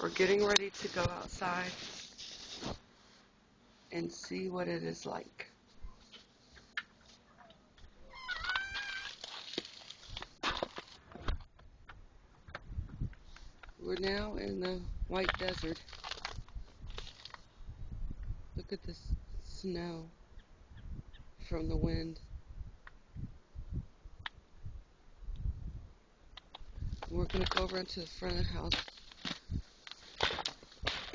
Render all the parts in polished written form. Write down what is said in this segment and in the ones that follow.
We're getting ready to go outside and see what it is like. We're now in the white desert. Look at this snow from the wind. We're going to go over into the front of the house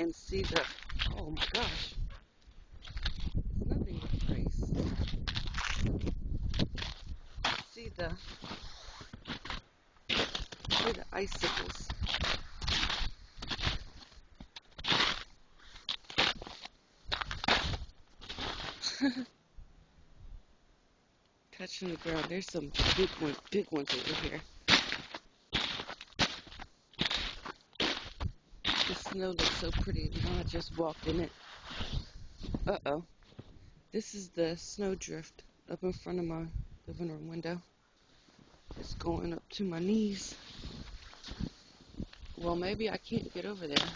and see the, oh my gosh, it's nothing but ice. See the icicles. Touching the ground. There's some big ones over here. The snow looks so pretty. I just walked in it. Uh-oh. This is the snow drift up in front of my living room window. It's going up to my knees. Well, maybe I can't get over there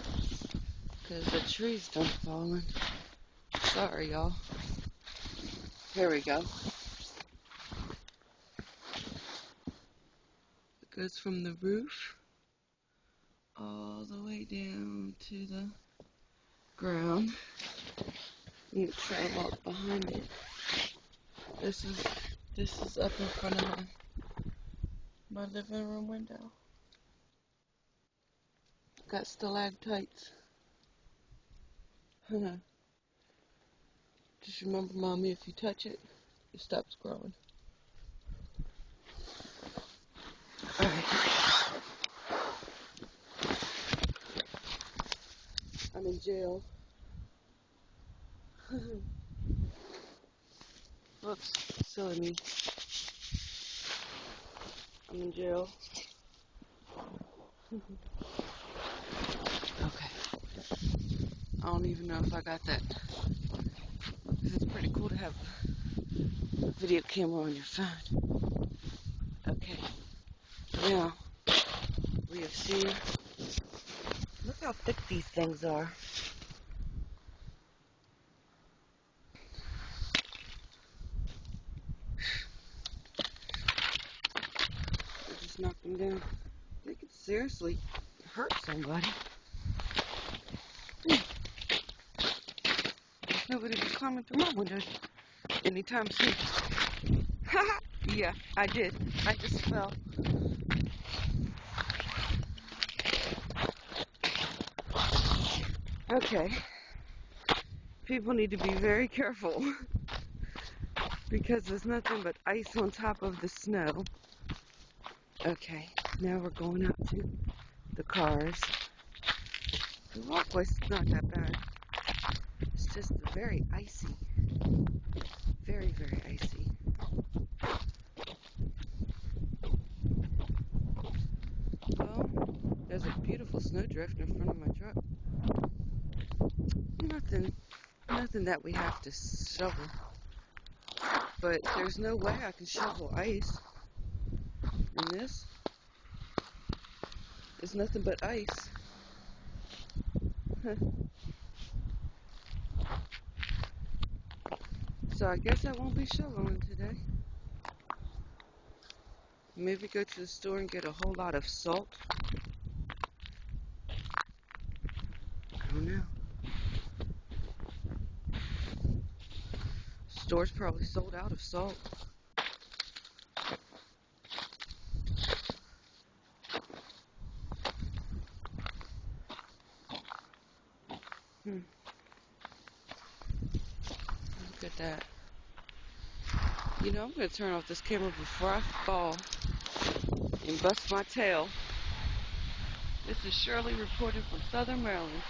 because the tree's done falling. Sorry, y'all. Here we go. It goes from the roof all the way down to the ground. I'm gonna try to walk behind it. This is up in front of my living room window. Got stalactites. Just remember, Mommy, if you touch it, it stops growing. Alright. I'm in jail. Whoops, silly me. I'm in jail. Okay. I don't even know if I got that. It's pretty cool to have a video camera on your phone. Okay. Now, we have seen. Look how thick these things are. Just knock them down. They could seriously hurt somebody. Nobody was coming through my window anytime soon. Yeah, I did. I just fell. Okay. People need to be very careful because there's nothing but ice on top of the snow. Okay, now we're going out to the cars. The walkway's not that bad. It's just very icy. Very, very icy. Well, there's a beautiful snowdrift in front of my truck. Nothing that we have to shovel. But there's no way I can shovel ice. And this is nothing but ice. So I guess I won't be shoveling today. Maybe go to the store and get a whole lot of salt. I don't know. Store's probably sold out of salt. Look at that. You know, I'm going to turn off this camera before I fall and bust my tail. This is Shirley reporting from Southern Maryland.